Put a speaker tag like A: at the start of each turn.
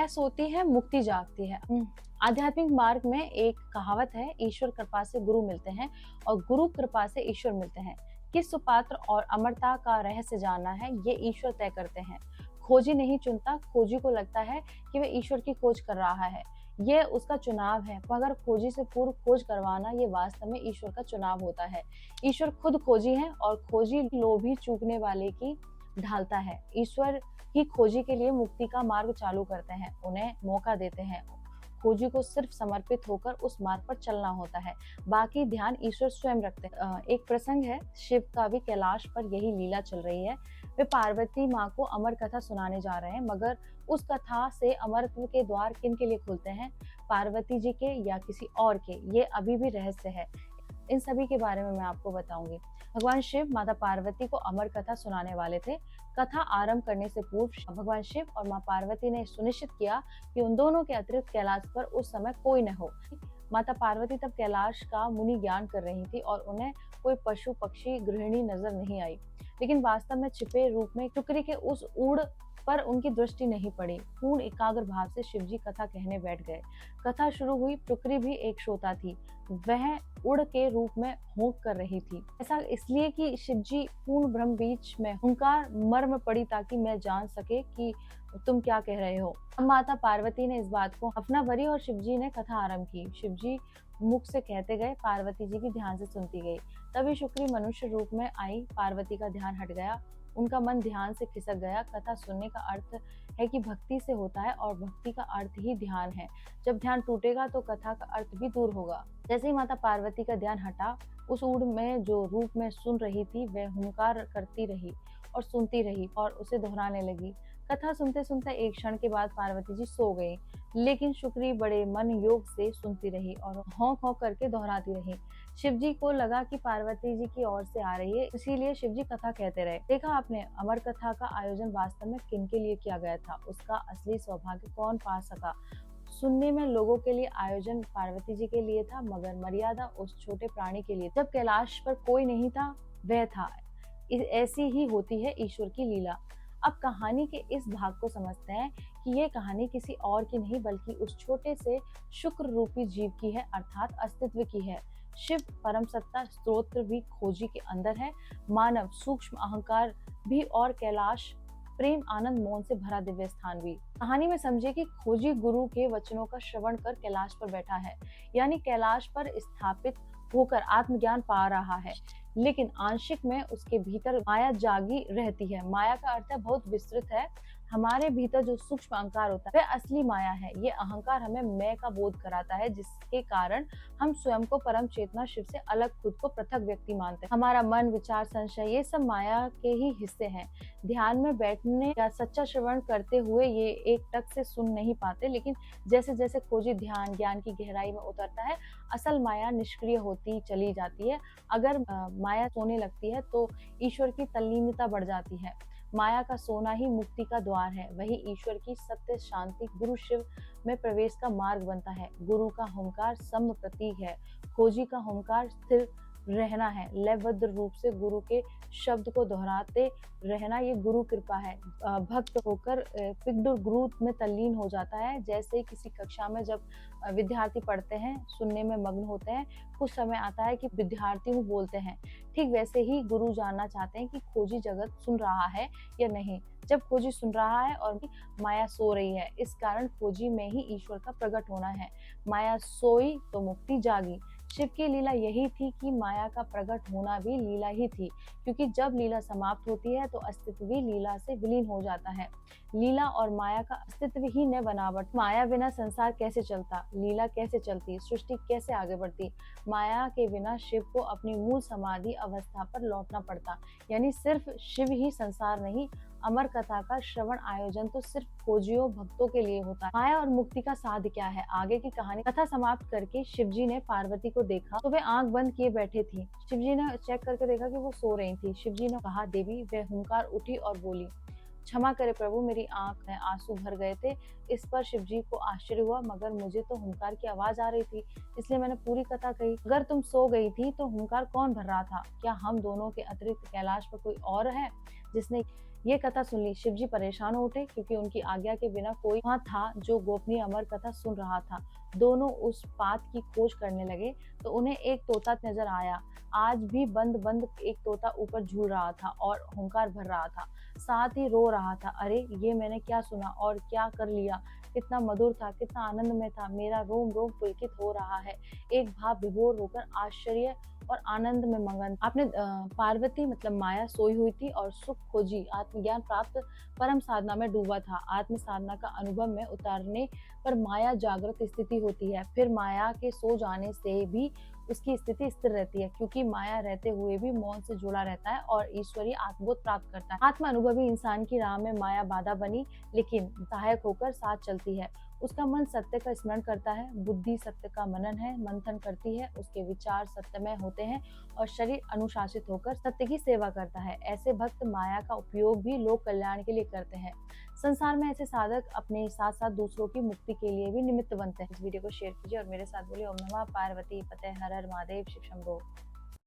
A: माया सोती है, मुक्ति जागती है। आध्यात्मिक मार्ग में एक कहावत है, ईश्वर कृपा से गुरु मिलते हैं और गुरु कृपा से ईश्वर मिलते हैं। किस सुपात्र और अमरता का रहस्य जानना है, ये ईश्वर तय करते हैं। खोजी नहीं चुनता, खोजी को लगता है कि वह ईश्वर की खोज कर रहा है, ये उसका चुनाव है। मगर खोजी से पूर्व खोज करवाना ये वास्तव में ईश्वर का चुनाव होता है। ईश्वर खुद खोजी है और खोजी लोभी चूकने वाले की ढालता है। ईश्वर ही खोजी के लिए मुक्ति का मार्ग चालू करते हैं, उन्हें मौका देते हैं। खोजी को सिर्फ समर्पित होकर उस मार्ग पर चलना होता है, बाकी ध्यान ईश्वर स्वयं रखते हैं। एक प्रसंग है, शिव का भी कैलाश पर यही लीला चल रही है। वे पार्वती माँ को अमर कथा सुनाने जा रहे हैं, मगर उस कथा से अमरत्व के द्वार किन के लिए खुलते हैं, पार्वती जी के या किसी और के, ये अभी भी रहस्य है। इन सभी के बारे में मैं आपको बताऊंगी। भगवान शिव माता पार्वती को अमर कथा सुनाने वाले थे। कथा आरंभ करने से पूर्व भगवान शिव और माँ पार्वती ने सुनिश्चित किया कि उन दोनों के अतिरिक्त कैलाश पर उस समय कोई न हो। माता पार्वती तब कैलाश का मुनि ज्ञान कर रही थी और उन्हें कोई पशु पक्षी गृहिणी नजर नहीं आई, लेकिन वास्तव में छिपे रूप में टुकड़ी के उस ऊड़ पर उनकी दृष्टि नहीं पड़ी। पूर्ण एकाग्र भाव से शिवजी कथा कहने बैठ गए। कथा शुरू हुई। टुकड़ी भी एक श्रोता थी, वह उड़ के रूप में होंक कर रही थी। ऐसा इसलिए कि शिवजी पूर्ण ब्रह्म बीच में हुंकार मर्म पड़ी ताकि मैं जान सके कि तुम क्या कह रहे हो। अब माता पार्वती ने इस बात को अपना भरी और शिवजी ने कथा आरंभ की। शिवजी मुख से कहते गए, पार्वती जी भी ध्यान से सुनती गई। तभी शुक्री मनुष्य रूप में आई। पार्वती का ध्यान हट गया, उनका मन ध्यान से खिसक गया। कथा सुनने का अर्थ है कि भक्ति से होता है और भक्ति का अर्थ ही ध्यान है। जब ध्यान टूटेगा तो कथा का अर्थ भी दूर होगा। जैसे ही माता पार्वती का ध्यान हटा, उस ऊड़ में जो रूप में सुन रही थी वह हुंकार करती रही और सुनती रही और उसे दोहराने लगी। कथा सुनते सुनते एक क्षण के बाद पार्वती जी सो गई, लेकिन शुक्री बड़े मन योग से सुनती रही और हौं हौं करके दोहराती रही। शिवजी को लगा कि पार्वती जी की ओर से आ रही है, इसीलिए शिवजी कथा कहते रहे। देखा आपने, अमर कथा का आयोजन वास्तव में किन के लिए किया गया था, उसका असली सौभाग्य कौन पा सका। सुनने में लोगों के लिए आयोजन पार्वती जी के लिए था, मगर मर्यादा उस छोटे प्राणी के लिए। जब कैलाश पर कोई नहीं था, वह था। ऐसी ही होती है ईश्वर की लीला। अब कहानी के इस भाग को समझते हैं कि ये कहानी किसी और की नहीं बल्कि उस छोटे से शुक्र रूपी जीव की है, अर्थात अस्तित्व की है। शिव परम सत्ता स्त्रोत्र भी खोजी के अंदर है, मानव सूक्ष्म अहंकार भी और कैलाश प्रेम आनंद मौन से भरा दिव्य स्थान भी। कहानी में समझे कि खोजी गुरु के वचनों का श्रवण कर कैलाश पर बैठा है, यानी कैलाश पर स्थापित होकर आत्मज्ञान पा रहा है, लेकिन आंशिक में उसके भीतर माया जागी रहती है। माया का अर्थ है बहुत विस्तृत है। हमारे भीतर जो सूक्ष्म अहंकार होता है वह असली माया है। ये अहंकार हमें मैं का बोध कराता है, जिसके कारण हम स्वयं को परम चेतना शिव से अलग, खुद को पृथक व्यक्ति मानते हैं। हमारा मन, विचार, संशय, ये सब माया के ही हिस्से हैं। ध्यान में बैठने या सच्चा श्रवण करते हुए ये एक टक से सुन नहीं पाते, लेकिन जैसे जैसे खोजी ध्यान ज्ञान की गहराई में उतरता है, असल माया निष्क्रिय होती चली जाती है। अगर माया सोने लगती है तो ईश्वर की तल्लीनता बढ़ जाती है। माया का सोना ही मुक्ति का द्वार है, वही ईश्वर की सत्य शांति गुरु शिव में प्रवेश का मार्ग बनता है। गुरु का हुंकार सम प्रतीक है, खोजी का हुंकार स्थिर रहना है। लयबद्ध रूप से गुरु के शब्द को दोहराते रहना, ये गुरु कृपा है। भक्त होकर पिगडुर गुरु में तल्लीन हो जाता है। जैसे किसी कक्षा में जब विद्यार्थी पढ़ते हैं, सुनने में मग्न होते हैं, कुछ समय आता है कि विद्यार्थी वो बोलते हैं, ठीक वैसे ही गुरु जानना चाहते हैं कि खोजी जगत सुन रहा है या नहीं। जब खोजी सुन रहा है और माया सो रही है, इस कारण खोजी में ही ईश्वर का प्रकट होना है। माया सोई तो मुक्ति जागी। शिव की लीला यही थी कि माया का प्रकट होना भी लीला ही थी, क्योंकि जब लीला समाप्त होती है तो अस्तित्व भी लीला से विलीन हो जाता है। लीला और माया का अस्तित्व ही न बनावट। माया बिना संसार कैसे चलता, लीला कैसे चलती, सृष्टि कैसे आगे बढ़ती। माया के बिना शिव को अपनी मूल समाधि अवस्था पर लौटना पड़ता, यानी सिर्फ शिव ही संसार नहीं। अमर कथा का श्रवण आयोजन तो सिर्फ खोजियों भक्तों के लिए होता है। माया और मुक्ति का साध क्या है, आगे की कहानी। कथा समाप्त करके शिवजी ने पार्वती को देखा तो वे आंख बंद किए बैठे थी। शिवजी ने चेक करके देखा कि वो सो रही थी। शिवजी ने कहा, देवी। वह हुंकार उठी और बोली, क्षमा करे प्रभु, मेरी आंख में आंसू भर गए थे। इस पर शिवजी को आश्चर्य हुआ, मगर मुझे तो हुंकार की आवाज आ रही थी, इसलिए मैंने पूरी कथा कही। अगर तुम सो गई थी तो हुंकार कौन भर रहा था? क्या हम दोनों के अतिरिक्त कैलाश पर कोई और है जिसने ये कथा सुन ली। शिव जी परेशान हो उठे क्योंकि उनकी आज्ञा के बिना कोई वहां था जो गोपनीय अमर कथा सुन रहा था। दोनों उस बात की खोज करने लगे तो उन्हें एक तोता नजर आया। आज भी बंद बंद एक तोता ऊपर झूल रहा था और हुंकार भर रहा था, साथ ही रो रहा था। अरे ये मैंने क्या सुना और क्या कर लिया, कितना मधुर था, कितना आनंदमय था, मेरा रोम रोम पुलकित हो रहा है। एक भाव विभोर होकर आश्चर्य और आनंद में मगन। आपने पार्वती मतलब माया सोई हुई थी और सुख खोजी, आत्मज्ञान प्राप्त परम साधना में डूबा था। आत्म साधना का अनुभव में उतारने पर माया जागृत स्थिति होती है, फिर माया के सो जाने से भी उसकी स्थिति स्थिर रहती है, क्योंकि माया रहते हुए भी मौन से जुड़ा रहता है और ईश्वरीय आत्मबोध प्राप्त करता है। आत्म अनुभवी इंसान की राह में माया बाधा बनी लेकिन सहायक होकर साथ चलती है। उसका मन सत्य का स्मरण करता है, बुद्धि सत्य का मनन है मंथन करती है, उसके विचार सत्यमय होते हैं और शरीर अनुशासित होकर सत्य की सेवा करता है। ऐसे भक्त माया का उपयोग भी लोक कल्याण के लिए करते हैं। संसार में ऐसे साधक अपने साथ साथ दूसरों की मुक्ति के लिए भी निमित्त बनते हैं। इस वीडियो को शेयर कीजिए और मेरे साथ बोलिए ओम नमः पार्वती पते हर हर महादेव शिव शंभो।